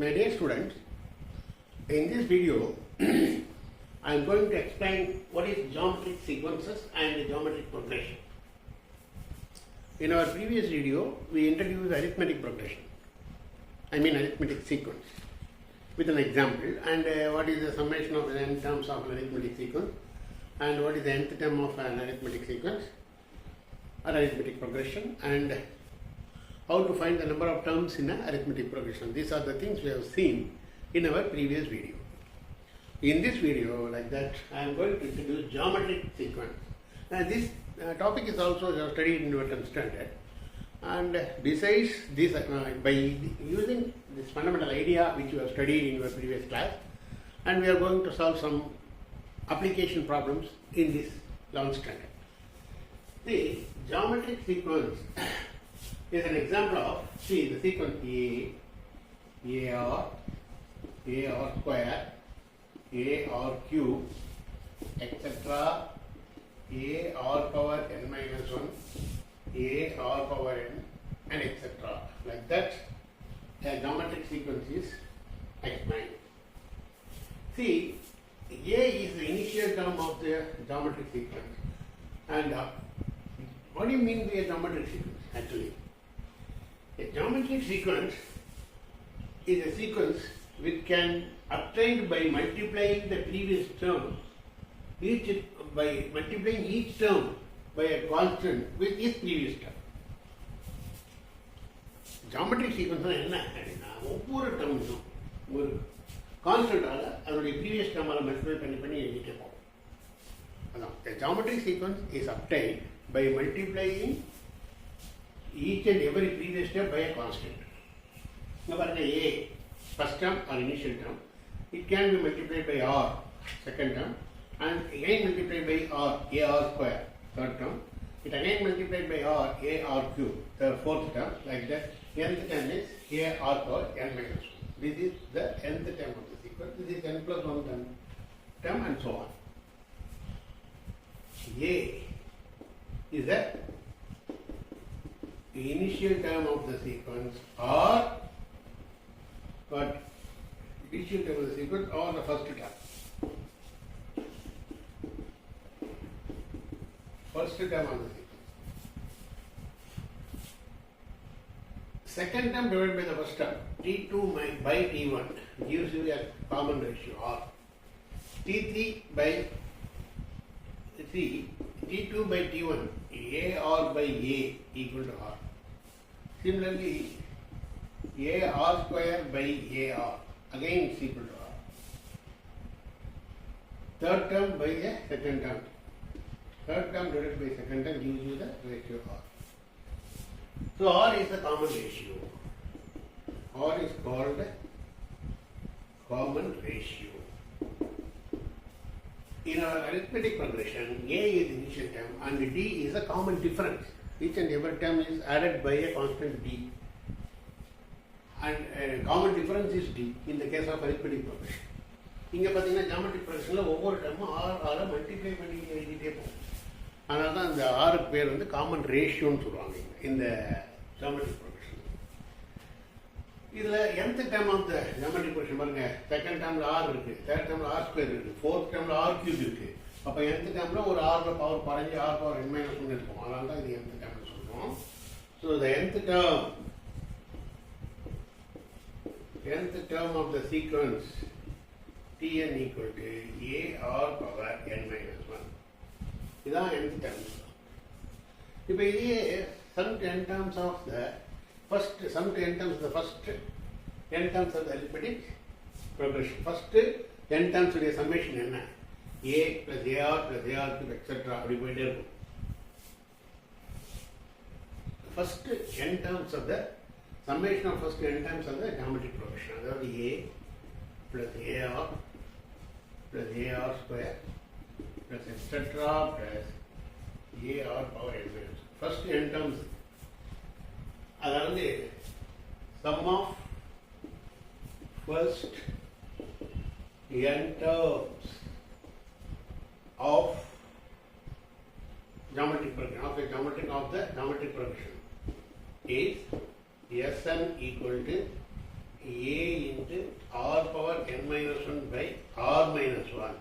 My dear students, in this video I am going to explain what is geometric sequences and geometric progression. In our previous video, we introduced arithmetic progression, arithmetic sequence with an example, and what is the summation of the n terms of an arithmetic sequence, and what is the nth term of an arithmetic sequence or arithmetic progression, and how to find the number of terms in an arithmetic progression. These are the things we have seen in our previous video. In this video, like that, I am going to introduce geometric sequence. This topic is also studied in Newton Standard, and besides this, by using this fundamental idea which you have studied in your previous class, and we are going to solve some application problems in this 11th standard. The geometric sequence is an example of, the sequence AR square, AR cube, etc., AR power n minus 1, AR power n, and etc. Like that, a geometric sequence is explained. See, A is the initial term of the geometric sequence. And what do you mean by a geometric sequence actually? A geometric sequence is a sequence which can obtained by multiplying the previous term, by multiplying each term by a constant with its previous term. Geometric sequence என்ன அப்படின்னா ஒவ்வொரு டேர்மும் ஒரு கான்ஸ்டன்டால அதனுடைய previous டேர்மால multiply பண்ணி எழுதிட்டே போகும். அதான் the geometric sequence is obtained by multiplying each and every previous term by a constant. இங்க பாருங்க A first term or initial term, it can be multiplied by R second term, and again multiplied by R, AR square third term, it again multiplied by R, AR cube the fourth term, like that. Nth term is AR power n minus 1. This is the nth term of the sequence. This is n plus 1 term and so on. A is the initial term of the sequence, or initial term of the sequence, or the first term. First term of the sequence. Second term divided by the first term, T2 by T1 gives you a common ratio, or T3 by 3, T2 by T1, AR by A equal to R. Similarly, AR square by AR, again is equal to R. Third term by the second term. Third term divided by second term gives you the ratio R. So R is the common ratio. R is called common ratio. In our arithmetic progression, A is the initial term and D is a common difference. Each and every term is added by a constant D. And common difference is D in the case of arithmetic progression. இங்கே பார்த்தீங்கன்னா geometric ப்ரொக்ரெஷனில் ஒவ்வொரு டைமும் ஆரை multiply பண்ணி எழுதிட்டே போகும். அதனால தான் இந்த ஆறுக்கு பேர் வந்து காமன் ரேஷியோன்னு சொல்லுவாங்க இந்த ஜாமெட்ரிக் ப்ரொக்ரெஷன். இதில் nth term of the geometric progression பாருங்க, செகண்ட் டேர்மில் ஆர் இருக்குது, தேர்ட் டேர்மில் ஆர் ஸ்கொயர் இருக்குது, ஃபோர்த் டேர்மில் ஆர் கியூப் இருக்குது. அப்போ nth டேர்மில் ஒரு ஆறில் பவர் குறைஞ்சி ஆர் பவர் n minus 1 இருக்கும். அதனால தான் இது nth டேர்ம்னு சொல்கிறோம். So the nth term of the sequence Tn equal to AR power n minus 1. இதுதான் nth term. இப்போ இதையே sum to n terms of the first n terms of the arithmetic progression. First n terms உடைய summation என்ன? A plus AR plus AR cube etc. அப்படி போயிட்டே இருக்கும். First n terms of the summation of first n terms of the geometric progression. அதாவது A plus AR plus AR square plus etc. plus AR power n minus 1. First n terms, அதாவது sum of first n terms of geometric progression, of the geometric progression is Sn equal to A into n minus 1 by r minus 1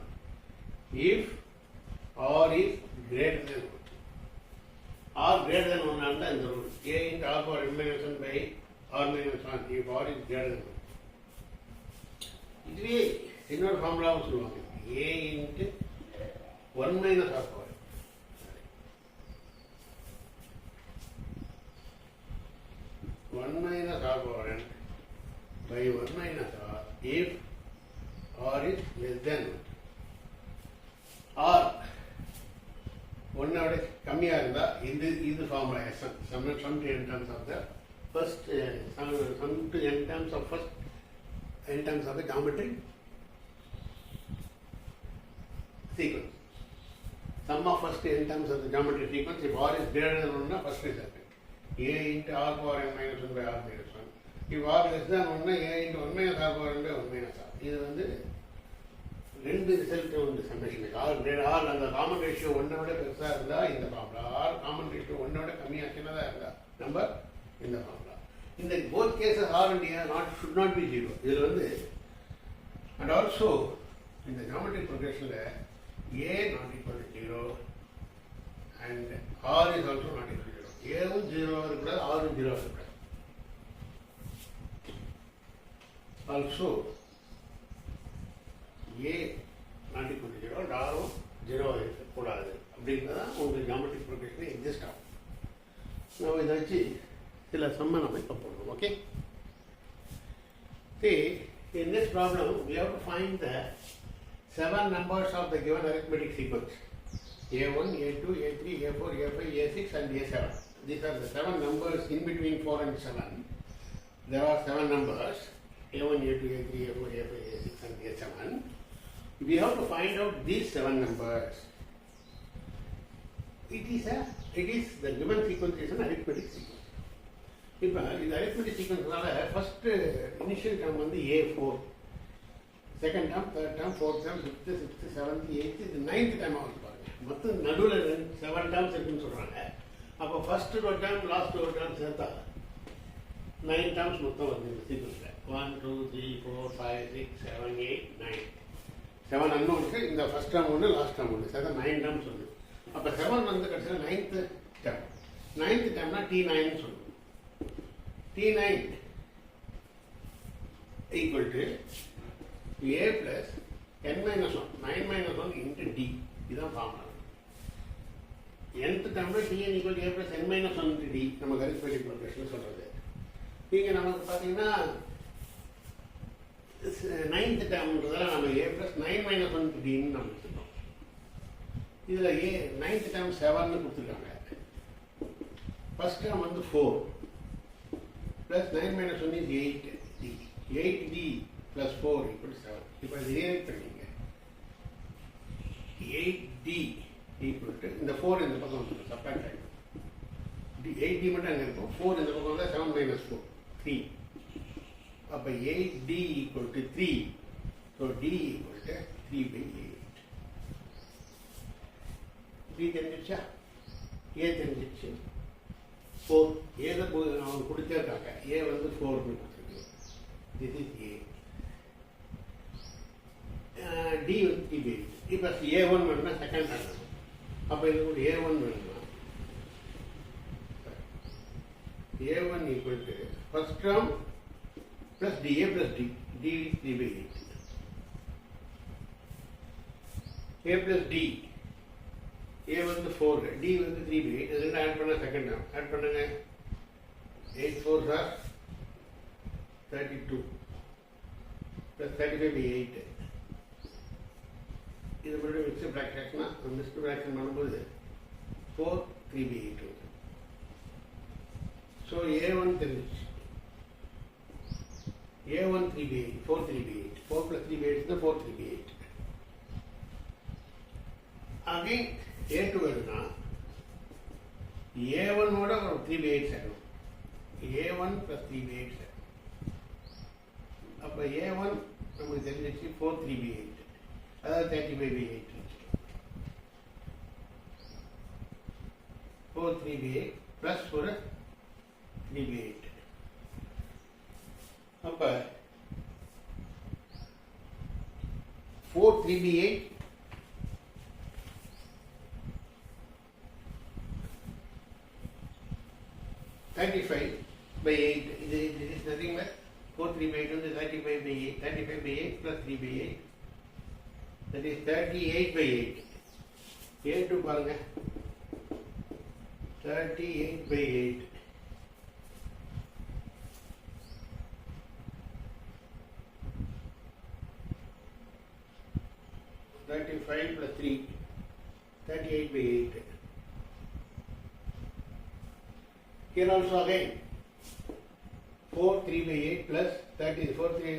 if r is greater than 1. R greater than 1 and the rule a into r power n minus 1 by r minus 1 if r is greater than 1. இதுவே இன்னொரு ஃபார்முலாவும் சொல்லுவாங்க a into 1 minus r power 1 minus r power n by 1 minus r if r is less than 1. r 1 விட கம்மியா இருந்தா இது formula sum to n terms of the first sum to n terms of first n terms of the geometric sequence. Sum of first n terms of the geometric sequence if r is greater than 1 first result a into r power n minus 1 by r minus 1. If r less than 1 a into 1 minus r power n by 1 minus r. இது வந்து ரெண்டு result உண்டு சம்மேஷனுக்கு R அந்த common ratio 1 விட பெருசாக இருந்தால் இந்த formula R common ratio 1 விட கம்மியாக சின்னதாக இருந்தால் நம்பர் இந்த ஃபார்முலா. இந்த both cases R and A should not be 0. இதில் வந்து அண்ட் ஆல்சோ இந்த ஜாமெட்ரிக் ப்ரொக்ரெஷனில் A not equal to 0 and R is also not equal to 0. ஏவும் 0 இருக்கக்கூடாது ஆரும் 0 இருக்கக்கூடாது. Also A not equal to 0 and ஆரும் 0 இருக்கக்கூடாது அப்படின்றதான் உங்கள் ஜாமெட்ரிக் ப்ரொக்ரெஷன் எக்ஸிஸ்ட் ஆகும். நம்ம இதை வச்சு சில சம்ம நம்ம இப்போ போடுறோம். Okay, see in this problem we have to find the 7 numbers of the given arithmetic sequence a1, a2, a3, a4, a5, a6 and a7. These are the 7 numbers in between 4 and 7. There are 7 numbers a1, a2, a3, a4, a5, a6 and a7. We have to find out these 7 numbers. It is the given sequence is an arithmetic sequence. இப்போ இந்த arithmetic sequenceனால first initial term வந்து a4, second term, third term, fourth term, fifth, sixth, seventh, eighth, இது ninth term ஆகுது பாருங்க. மொத்தம் நடுவில் 7 terms இருக்குன்னு சொல்கிறாங்க. அப்போ first ஒரு term, last ஒரு term சேர்த்தா 9 terms மொத்தம் வருது இந்த சீக்வன்ஸில். 1, 2, 3, 4, 5, 6, 7, 8, 9. 7 அன்னோன்ஸு இந்த ஃபஸ்ட் டேர்ம் ஒன்று லாஸ்ட் டேர்ம் ஒன்று சேர்த்தா 9 terms வருது. அப்போ 7 வந்து கடைசியில் 9th term. 9th termனா T9 சொல்லுவோம். T9 equal to a plus n minus 1, 9 minus 1 into d. இதுதான் formula. nth termல Tn equal to a plus n minus 1 into d நம்ம arithmetic progression சொல்றது. இங்கே நமக்கு பார்த்தீங்கன்னா 9th termன்றதால நம்ம a plus 9 minus 1 into d ன்னு நம்ம எடுத்துட்டோம். இதில் 9th term 7ன்னு கொடுத்துருக்காங்க. ஃபர்ஸ்ட் term வந்து 4 plus 9 minus 1 is 8d. 8d plus 4 equal to 7. இப்போ இது ரீரைட் பண்ணிங்க. 8d equal to இந்த 4 இந்த பக்கம் வந்து சப்ராக்ட் ஆகிடும். 8d மட்டும் அங்கே இருக்கும். 4 இந்த பக்கம் வந்து 7 minus 4 3. அப்போ 8d equal to 3. So d equal to 3 by 8. d தெரிஞ்சிருச்சா? a தெரிஞ்சிருச்சு. 4 ஏதை அவங்க கொடுத்தே இருக்காங்க. ஏ வந்து 4ன்னு கொடுத்துருக்கு. This is a. டி வந்து 3 by 8. இப்போ a1 வேணும்னா செகண்ட் டேர்ம். அப்போ இது கூட a1 வேணும்னா a1 equal to first term plus dA plus d. d 3 by 8. a plus d. a வந்து 4, d வந்து 3 by 8. ரெண்டு ஆட் பண்ண செகண்ட் டேர்ம். ஆட் பண்ணுங்க. 8 4s are 32 plus 35 by 8. இது மட்டும் மிக்ஸ்டு ப்ராக்ஷன்னா மிக்ஸ்டு ப்ராக்ஷன் பண்ணும்போது 4 3 by 8 வருது. ஸோ a1 தெரிஞ்சிச்சு. a1 3 by 8, 4 3 by 8. 4 plus 3 by 8 is 4 3 by 8. Again a2 வேணும்னா a1 ஓட ஒரு 3 by 8 சேர்க்கணும். a1 plus 3 by 8 சேர்க்கணும். அப்போ a1 நமக்கு தெரிஞ்சிச்சு 4 3 by 8. அதாவது 35 by 8. 4 3 by 8 plus ஒரு 3 by 8. அப்போ 4 3b8 35 by 8. This is nothing but 4 3 by 8 is 35 by 8. 35 by 8 plus 3 by 8. That is 38 by 8. Here to பாருங்க 38 by 8. Five plus 3, 38 by 8. Here also again 4 3 by 8 plus 30, 4 3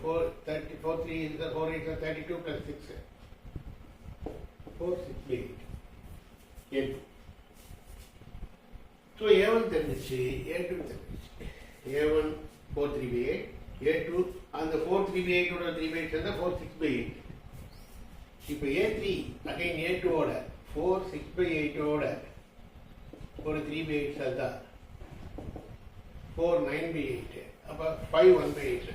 4 30, 4 3 is the 4 8 is 32 plus 6, 4 6 by 8. A2. So A1 தெரிஞ்சிச்சு, A2 தெரிஞ்சிச்சு. A1 4 3 by 8, A2 and the 4 3 by 8 ஓட 3 by 8 and 4 6 by 8. இப்போ A3 again A2 ஓட 4 6 by 8 ஓட ஒரு 3 by 8 சேர்த்தா 4 9 by 8 அப்போ 5 1 by 8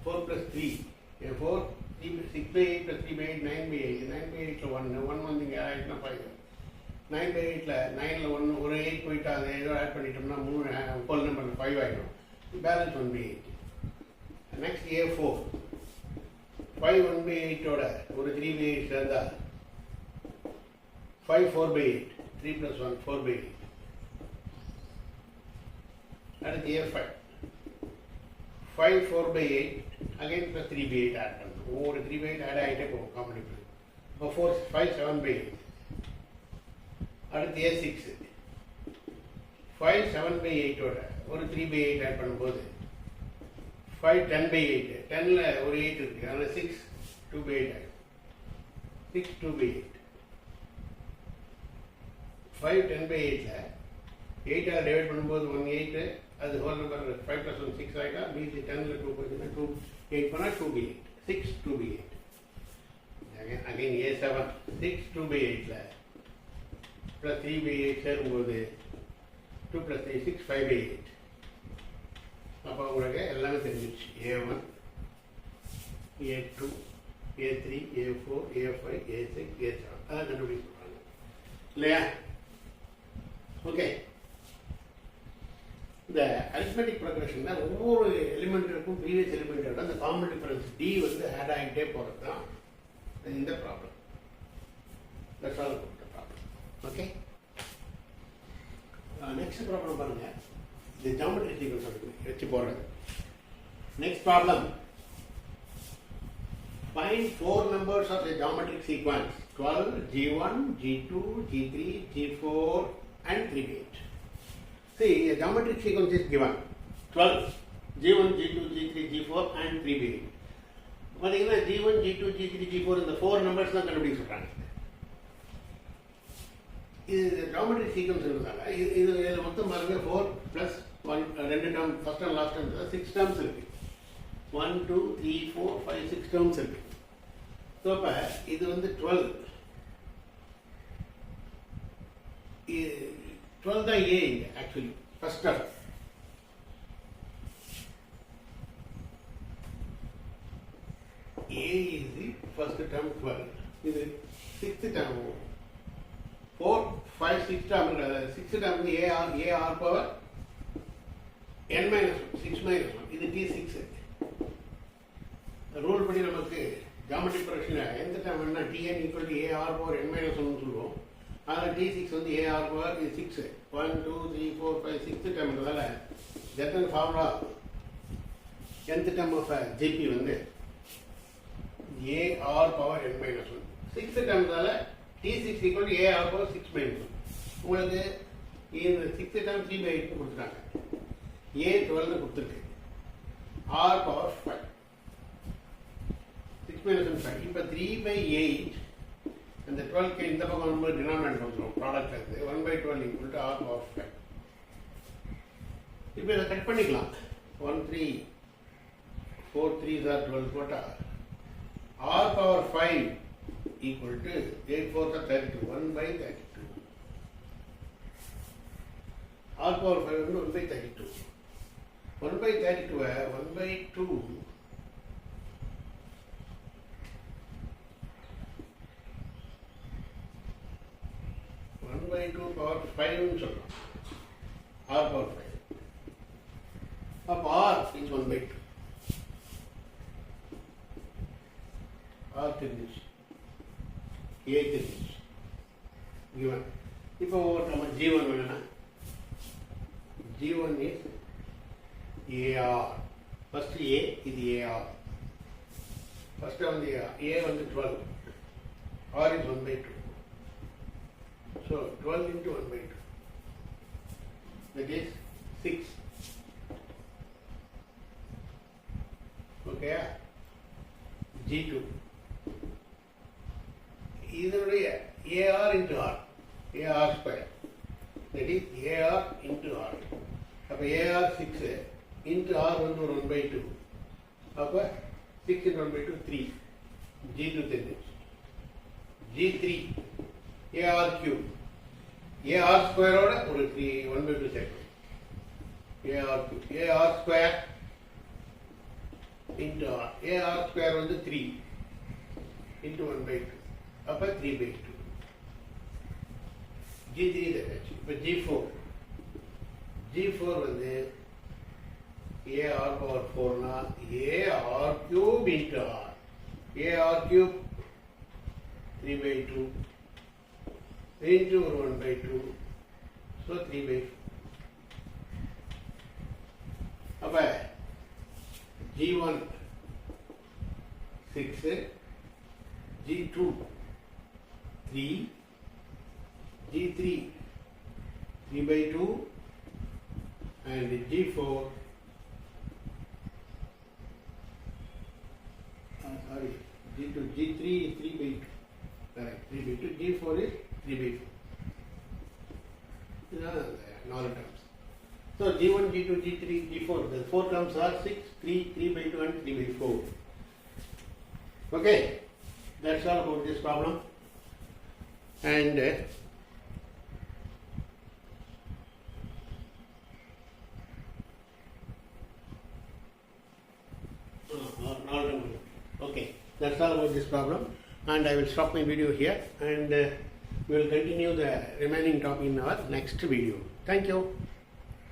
4 plus 3 4 6 by 8 plus 3 by 8 9 by 8 9 by 8 1 வந்து இங்கே ஆயிடுச்சுன்னா 5 9 by 8 9ல் 1 ஒரு 8 போயிட்டு அதை ஏதோ ஆட் பண்ணிட்டோம்னா 3 ஹோல் நம்பர் 5 ஆகிடும் balance 1 by 8 next A4 5 1 by 8 ஓட ஒரு 3 by 8 சேர்ந்தா 5 4 by 8 3 plus 1 4 by 8 அடுத்து A5 5 4 by 8 again plus 3 by 8 add பண்ணணும் ஒவ்வொரு 3 by 8 ஆட் ஆகிட்டே போகும் காம்படிட்டிவ் இப்போ 4 5 7 by 8 அடுத்து A6 5 7 by 8 ஓட ஒரு 3 by 8 ஆட் பண்ணும்போது 5 10 by 8 10ல் ஒரு 8 இருக்குது அதனால் 6 2 by 8 ஆகும் 6 2 by 8 5 10 by 8ல் 8ஆல் டிவைட் பண்ணும்போது 1 8 அது ஹோல் நம்பர் 5 plus 1 6 ஆகிட்டா மீதி 10ல் 2 போச்சுன்னா 2 8 பண்ணால் 2 by 8 6 2 by 8 again A7 6 2 by 8ல் plus 3 by 8 சேரும்போது 2 plus 3 6 5 by 8 அப்போ உங்களுக்கு எல்லாமே தெரிஞ்சிடுச்சு A1 A2 A3 A4 A5 A6 A7 அதான் கண்டுபிடிக்க சொல்கிறாங்க இல்லையா ஓகே இந்த அரித்மெட்டிக் ப்ரோக்ரஷனில் ஒவ்வொரு எலிமெண்ட்டுக்கும் ப்ரீவியஸ் எலிமெண்ட்டோட அந்த காமன் டிஃபரன்ஸ் D வந்து ஆட் ஆகிட்டே போகிறது தான் இந்த problem that's all problem okay next problem பாருங்கள் the geometry sequence வச்சு போடுறது next problem find 4 numbers of a geometric sequence 12 G1 G2 G3 G4 and 3 by 8 see a geometric sequence is given 12 G1 G2 G3 G4 and 3 by 8 பார்த்தீங்கன்னா G1 G2 G3 G4 இந்த 4 numbers தான் கண்டுபிடிக்க சொல்கிறாங்க இது geometric sequence இருந்தாங்க இது மொத்தம் பாருங்க 4 plus 1 2 term first and last term 6 terms இருக்கு 1 2 3 4 5 6 டேர்ம்ஸ் இருக்கு ஸோ இப்போ இது வந்து 12 தான் ஏ இங்கே actually first term A is the first term 12 இது 6th term 4 5 6 term 6th term AR power n minus 1 6 minus 1 இது T6 ரூல் படி நமக்கு ஜியோமெட்ரிக் ப்ரொக்ரஷனில் எந்த term என்ன Tn equal to AR power n minus 1 சொல்லுவோம் அதில் T6 வந்து AR power இது 6 1 2 3 4 5 6th term என்றதால general formula nth term of GP வந்து AR power n minus 1 6th term T6 equal to AR power 6 minus 1 உங்களுக்கு இந்த 6th term 3 by 8 கொடுத்துட்டாங்க A 12 கொடுத்துருக்கு R power 5 6 minus 1 5 இப்போ 3 by 8 அந்த 12 இந்த பக்கம் நம்ம டினாமினேட்டர் வந்துடும் ப்ராடக்ட் இருந்து 1 by 12 equal to R power 5 இப்போ இதை கட் பண்ணிக்கலாம் 1 3 4 3s are 12 போட்டால் R power 5 equal to 8 4s are 32 1 by 32 R power 5 வந்து 1 by 32 1 by 32 1 by 2 by 2 power 5 ன்னு சொல்லலாம். R power 5. அப்போ R is 1 by 2. R தெரிஞ்சிச்சு, A தெரிஞ்சிச்சு, given. இப்போ நம்ம G1 வேணும்னா G1 is AR. First A is AR. First வந்து A வந்து 12. R is 1 by 2. So 12 into 1 by 2. That is 6. Okay. G2. இதனுடைய AR into R. AR square. That is AR into R. அப்போ AR 6 into R வந்து ஒரு 1 by 2. அப்போ 6 into 1 by 2 3. G2 தெரிஞ்சிச்சு. G3 AR cube. AR square ஓட ஒரு 3 1 by 2 சேர்க்கணும். AR cube. AR square into R. AR square வந்து 3 into 1 by 2. அப்போ 3 by 2. G3 தெரிஞ்சிச்சு. இப்போ G4. G4 வந்து AR power 4 னா AR cube into R. AR cube 3 by 2 into 1 by 2. So 3 by 4. அப்போ G1 6, G2 3, G3 3 by 2 and G4 G2 G3 is 3 by 2. Correct. 3 by 2. G4 is 3 by 4. Knowledge terms. So G1, G2, G3, G4. The 4 terms are 6, 3, 3 by 2 and 3 by 4. Okay. That's all about this problem. And okay, that's all about this problem, and I will stop my video here, and we will continue the remaining topic in our next video. Thank you.